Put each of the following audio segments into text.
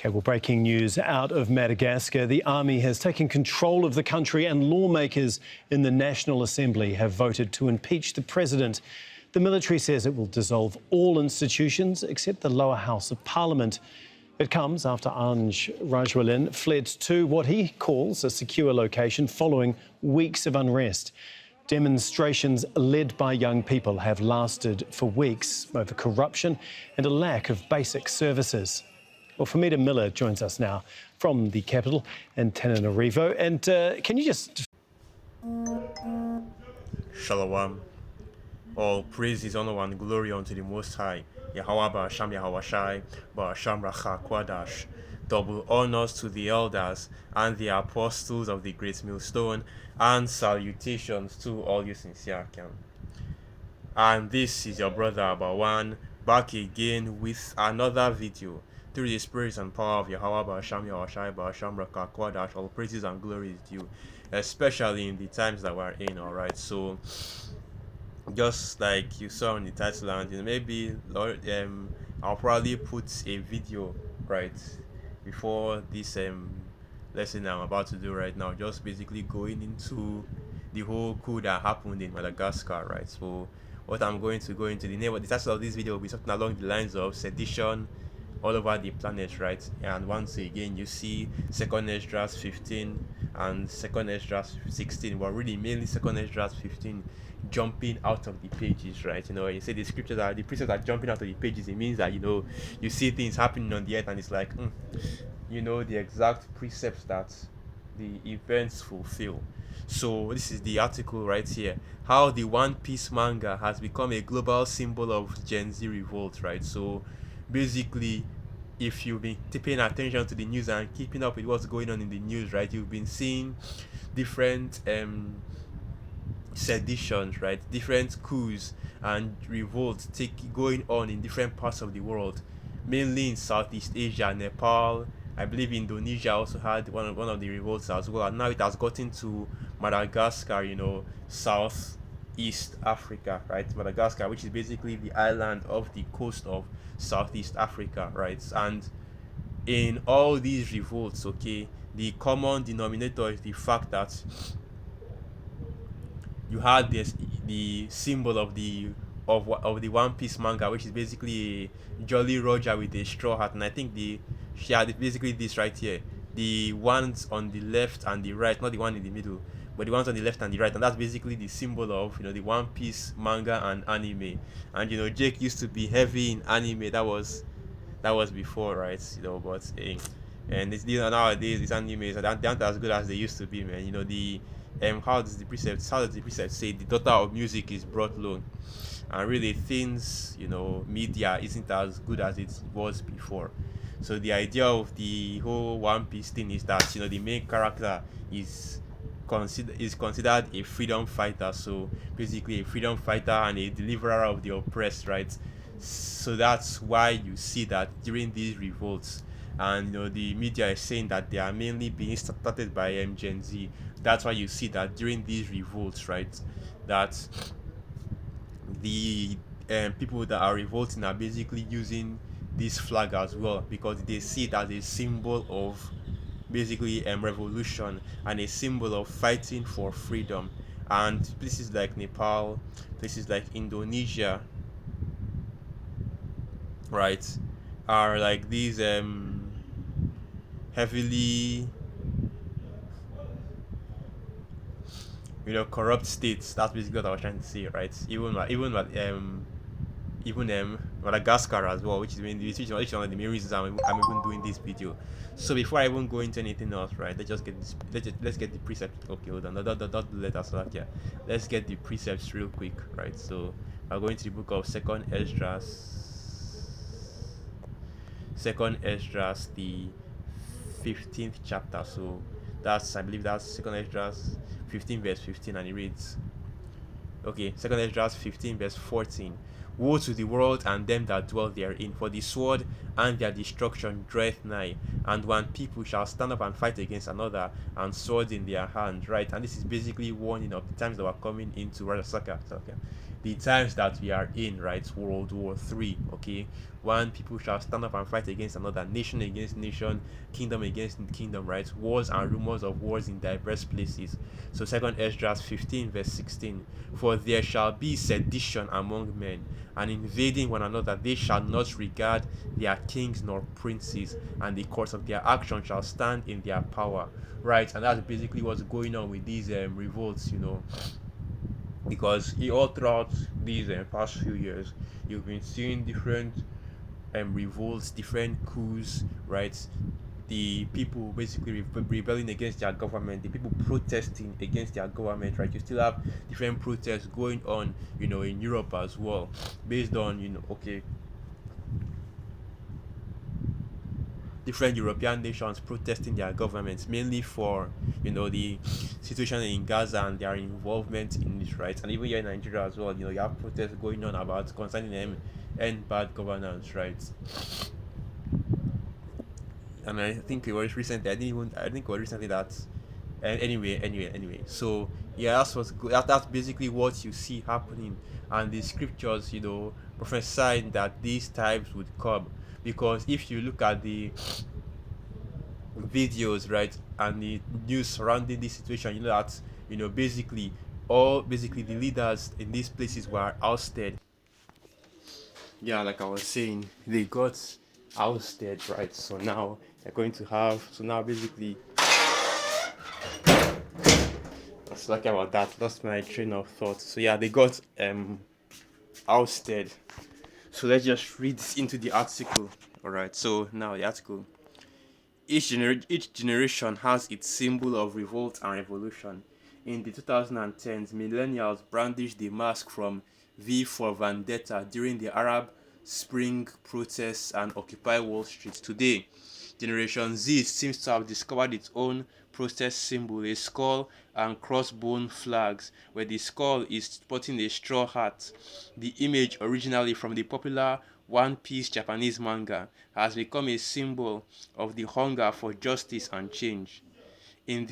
Okay, well, breaking news out of Madagascar. The army has taken control of the country and lawmakers in the National Assembly have voted to impeach the president. The military says it will dissolve all institutions except the lower house of parliament. It comes after Ange Rajwalin fled to what he calls a secure location following weeks of unrest. Demonstrations led by young people have lasted for weeks over corruption and a lack of basic services. Well, Famida Miller joins us now from the capital, Antananarivo. And can you just... Shalom. All praise is honor and glory unto the Most High. Yahweh Ba'asham Yahweh Ba'asham Racha Kwadash. Double honors to the elders and the apostles of the Great Millstone, and salutations to all you sincere can. And this is your brother Abawan, back again with another video. Through the spirit and power of Yahweh Ba'asham Yahweh Ba'asham Racha Kwadash, all praises and glory is due, especially in the times that we're in. Alright, so just like you saw in the title, and maybe I'll probably put a video right before this lesson I'm about to do right now, just basically going into the whole coup that happened in Madagascar, right? So what I'm going to go into, the title of this video will be something along the lines of sedition all over the planet, right? And once again you see 2nd Esdras 15 and 2nd Esdras 16, but really mainly 2nd Esdras 15 jumping out of the pages, right? You say the precepts are jumping out of the pages. It means that you see things happening on the earth and it's like the exact precepts that the events fulfill. So this is the article right here, how the One Piece manga has become a global symbol of Gen Z revolt, right? So basically, if you've been paying attention to the news and keeping up with what's going on in the news, right, you've been seeing different seditions, right, different coups and revolts going on in different parts of the world, mainly in Southeast Asia. Nepal, I believe Indonesia also had one of the revolts as well, and now it has gotten to Madagascar, Southeast Africa, right? Madagascar, which is basically the island of the coast of Southeast Africa, right? And in all these revolts, okay, the common denominator is the fact that you had the symbol of the One Piece manga, which is basically a Jolly Roger with a straw hat, and I think she had basically this right here, the ones on the left and the right, not the one in the middle, but the ones on the left and the right, and that's basically the symbol of the One Piece manga and anime. And Jake used to be heavy in anime. That was before, right? But and it's nowadays these animes aren't as good as they used to be, man. How does the precept say the daughter of music is brought low, and really things media isn't as good as it was before. So the idea of the whole One Piece thing is that the main character is considered a freedom fighter, so basically a freedom fighter and a deliverer of the oppressed, right? So that's why you see that during these revolts, and the media is saying that they are mainly being started by Gen Z. That's why you see that during these revolts, right, that the people that are revolting are basically using this flag as well, because they see it as a symbol of basically revolution and a symbol of fighting for freedom. And places like Nepal, places like Indonesia, right, are like these heavily corrupt states. That's basically what I was trying to say, right? Even Madagascar as well, which is one of the main reasons I'm even doing this video. So before I even go into anything else, right, let's get the precepts. Okay, hold on, don't let us start here. Let's get the precepts real quick, right? So I'm going to the book of 2nd Esdras, the 15th chapter. So I believe that's 2nd Esdras 15 verse 15, and it reads, okay, 2nd Esdras 15 verse 14. Woe to the world and them that dwell therein, for the sword and their destruction draweth nigh, and one people shall stand up and fight against another, and swords in their hand, right? And this is basically warning of the times that we're coming into Rajasaka. the times that we are in, right? World War III, okay? One, people shall stand up and fight against another, nation against nation, kingdom against kingdom, right? Wars and rumors of wars in diverse places. So second Esdras 15 verse 16, for there shall be sedition among men, and invading one another. They shall not regard their kings nor princes, and the course of their action shall stand in their power, right? And that's basically what's going on with these revolts, because all throughout these past few years, you've been seeing different revolts, different coups, right? The people basically rebelling against their government, the people protesting against their government, right? You still have different protests going on, in Europe as well, based on, okay, different European nations protesting their governments, mainly for the situation in Gaza and their involvement in it, right? And even here in Nigeria as well, you have protests going on about concerning them and bad governance, right? And I think it was recently. I think it was recently that. And anyway. So yeah, that's basically what you see happening, and the scriptures, prophesied that these times would come. Because if you look at the videos, right, and the news surrounding this situation, you know that basically the leaders in these places were ousted. Yeah, like I was saying, they got ousted, right? So now they're going to have. So now basically, let's talk about that. Lost my train of thought. So yeah, they got ousted. So let's just read this into the article. All right. So now the article. Each generation has its symbol of revolt and revolution. In the 2010s, millennials brandished the mask from V for Vendetta during the Arab Spring protests and Occupy Wall Street. Today, Generation Z seems to have discovered its own protest symbol, a skull and crossbone flags, where the skull is sporting a straw hat. The image, originally from the popular One Piece Japanese manga, has become a symbol of the hunger for justice and change.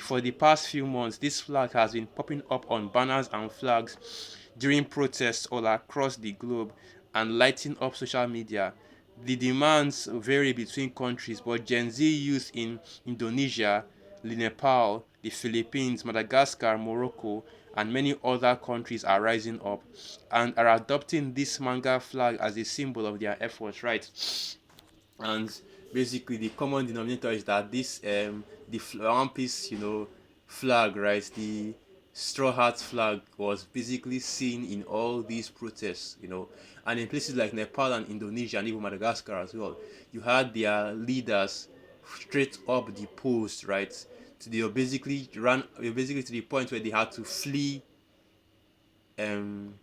For the past few months, this flag has been popping up on banners and flags during protests all across the globe and lighting up social media. The demands vary between countries, but Gen Z youth in Indonesia, Nepal, the Philippines, Madagascar, Morocco, and many other countries are rising up and are adopting this manga flag as a symbol of their efforts, right? And basically the common denominator is that this the one piece flag, right, the straw hat flag was basically seen in all these protests, and in places like Nepal and Indonesia and even Madagascar as well. You had their leaders straight up the post, right? So they were basically to the point where they had to flee. um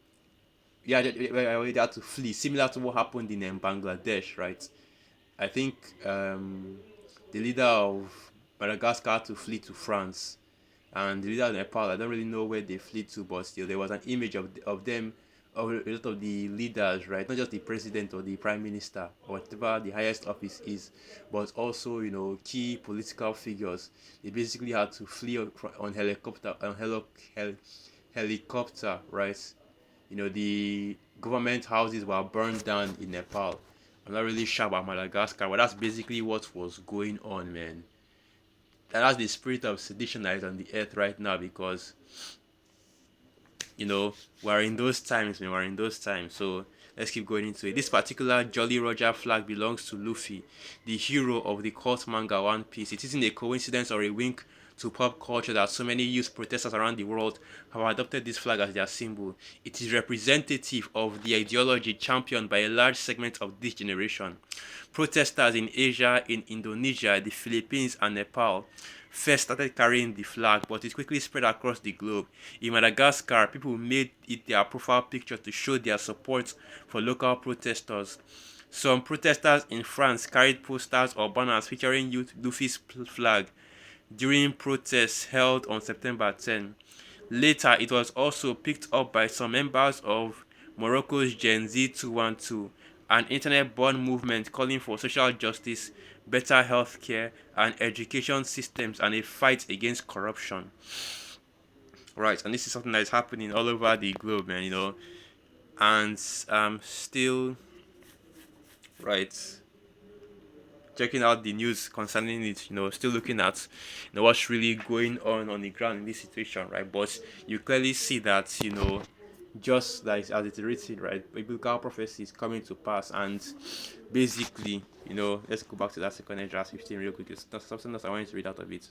yeah, they had to flee, similar to what happened in Bangladesh, right? I think the leader of Madagascar had to flee to France, and the leader of Nepal, I don't really know where they fled to, but still, there was an image of them, of a lot of the leaders, right? Not just the president or the prime minister or whatever the highest office is, but also key political figures. They basically had to flee on helicopter, right? The government houses were burned down in Nepal. I'm not really sure about Madagascar, but that's basically what was going on, man. And that's the spirit of sedition that is on the earth right now, because we're in those times, man. We're in those times. So let's keep going into it. This particular Jolly Roger flag belongs to Luffy, the hero of the cult manga One Piece. It isn't a coincidence or a wink to pop culture that so many youth protesters around the world have adopted this flag as their symbol. It is representative of the ideology championed by a large segment of this generation. Protesters in Asia, in Indonesia, the Philippines, and Nepal first started carrying the flag, but it quickly spread across the globe. In Madagascar, people made it their profile picture to show their support for local protesters. Some protesters in France carried posters or banners featuring Luffy's flag during protests held on September 10. Later, it was also picked up by some members of Morocco's Gen Z 212, an internet-born movement calling for social justice, better healthcare and education systems, and a fight against corruption. Right, and this is something that is happening all over the globe, man. and still, right, checking out the news concerning it, still looking at what's really going on the ground in this situation, right? But you clearly see that, just like as it's written, right, biblical prophecy is coming to pass, and basically, let's go back to that second Ezra 15 real quick. It's something else I wanted to read out of it.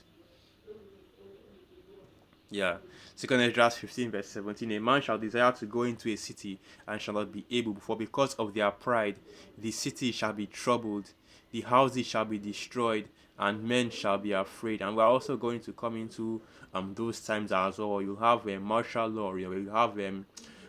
Yeah. Second Ezra 15 verse 17. A man shall desire to go into a city and shall not be able, for because of their pride the city shall be troubled, the houses shall be destroyed, and men shall be afraid. And we're also going to come into those times as well. You have a martial law, you have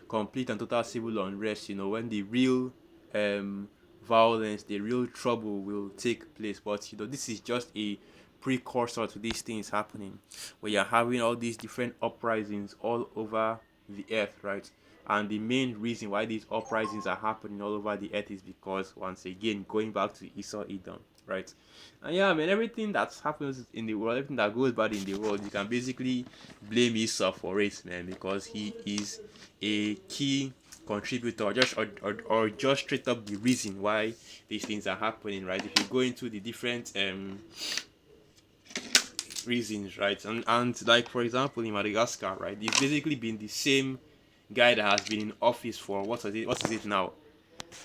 complete and total civil unrest, when the real um violence, the real trouble will take place. But this is just a precursor to these things happening, where you're having all these different uprisings all over the earth, right? And the main reason why these uprisings are happening all over the earth is because, once again, going back to Esau Edom, right? And yeah, man, everything that happens in the world, everything that goes bad in the world, you can basically blame Esau for it, man, because he is a key contributor, or just straight up the reason why these things are happening, right? If you go into the different reasons, right? And like, for example, in Madagascar, right, it's basically been the same guy that has been in office for what is it now,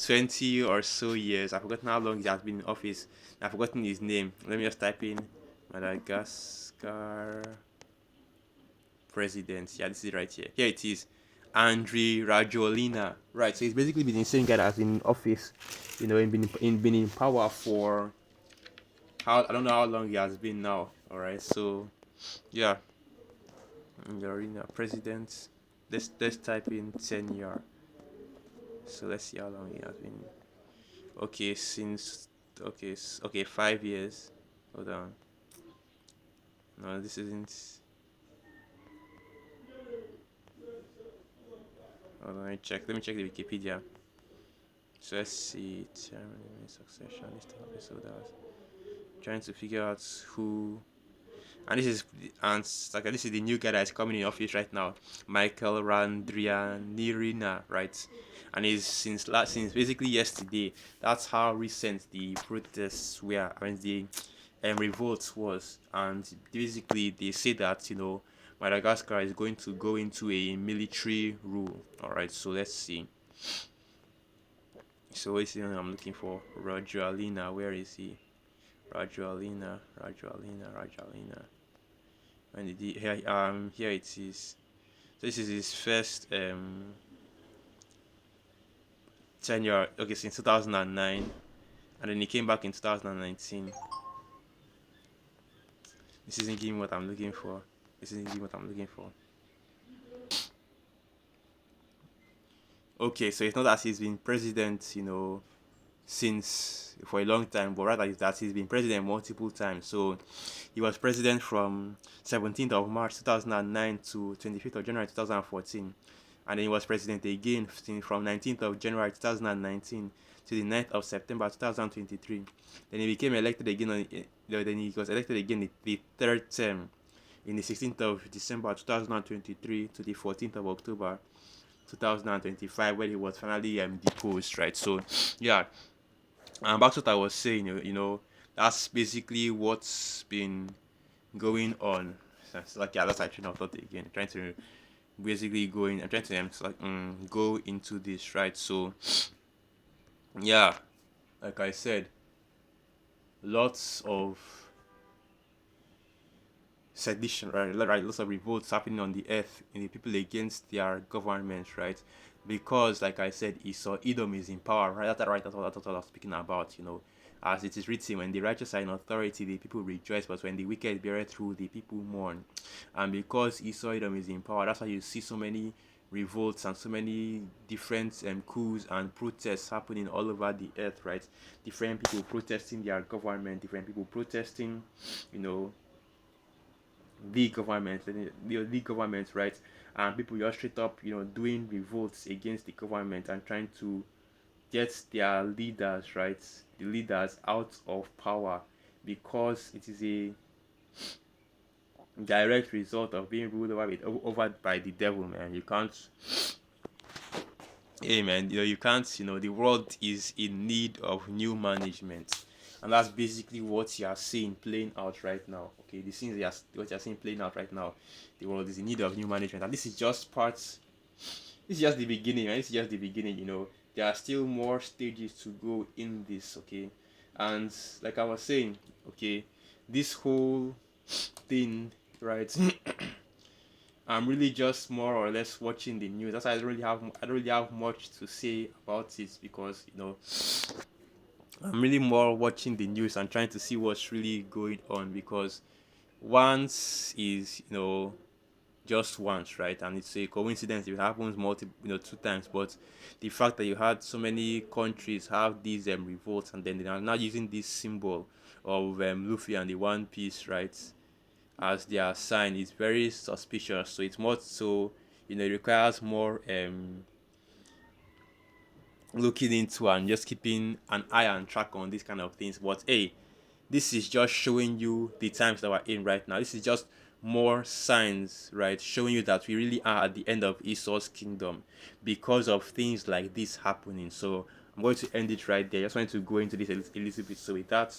20 or so years. I've forgotten how long he has been in office. I've forgotten his name. Let me just type in Madagascar president. Yeah, this is right here. Here it is. Andre Rajolina. Right. So he's basically been the same guy that has been in office, been in power for how, I don't know how long he has been now. Alright, so yeah. Arena president. Let's type in tenure. So let's see how long he has been. Okay, since okay, 5 years. Hold on. No, this isn't. Hold on, let me check the Wikipedia. So let's see. Term, succession, list of episodes. Trying to figure out who. And this is the new guy that is coming in office right now, Michael Randrianirina, right? And he's since basically yesterday. That's how recent the protests were. I mean, the revolt was, and basically they say that Madagascar is going to go into a military rule. All right, so let's see. So what's the one I'm looking for? Rajoelina, where is he? Rajoelina. And here it is. So this is his first tenure. Okay, since 2009, and then he came back in 2019. This isn't giving what I'm looking for. Okay, so it's not that he's been president, since for a long time, but rather is that he's been president multiple times. So he was president from 17th of March 2009 to 25th of January 2014, and then he was president again from 19th of January 2019 to the 9th of September 2023. Then he became elected again then he was elected again the third term in the 16th of December 2023 to the 14th of October 2025, when he was finally deposed, right? So yeah, and back to what I was saying, that's basically what's been going on. So it's like, yeah, that's actually not thought again. Trying to basically I'm trying to go into this, right? So yeah, like I said, lots of sedition, right? Lots of revolts happening on the earth in the people against their government, right? Because, like I said, Esau Edom is in power, right? That's what I was speaking about, As it is written, when the righteous are in authority, the people rejoice, but when the wicked bear through, the people mourn. And because Esau Edom is in power, that's why you see so many revolts and so many different coups and protests happening all over the earth, right? Different people protesting their government, different people protesting, the government, right? And people just straight up, doing revolts against the government and trying to get their leaders, right? The leaders out of power, because it is a direct result of being ruled over by the devil, man. Hey man, you can't, the world is in need of new management. And that's basically what you are seeing playing out right now. Okay, the scenes what you are seeing playing out right now. The world is in need of new management. And this is just the beginning, right? This is just the beginning. There are still more stages to go in this, okay? And like I was saying, okay, this whole thing, right? I'm really just more or less watching the news. That's why I don't really have much to say about it because I'm really more watching the news and trying to see what's really going on because once is just once, right? And it's a coincidence if it happens multiple, 2 times. But the fact that you had so many countries have these revolts and then they are now using this symbol of Luffy and the One Piece, right, as their sign is very suspicious. So it's more so, it requires more looking into and just keeping an eye and track on these kind of things. But hey, this is just showing you the times that we're in right now. This is just more signs, right, showing you that we really are at the end of Esau's kingdom because of things like this happening. So I'm going to end it right there. I just wanted to go into this a little bit. So with that,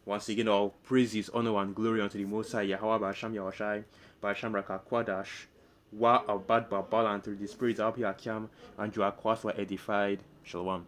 once again, all praises, honor, and glory unto the Most High, Yahweh Basham Yahushai, Basham Raka Kwadash, Wa Abad Babal, and through the Spirit of Yakim, and you are quite edified. Shalom.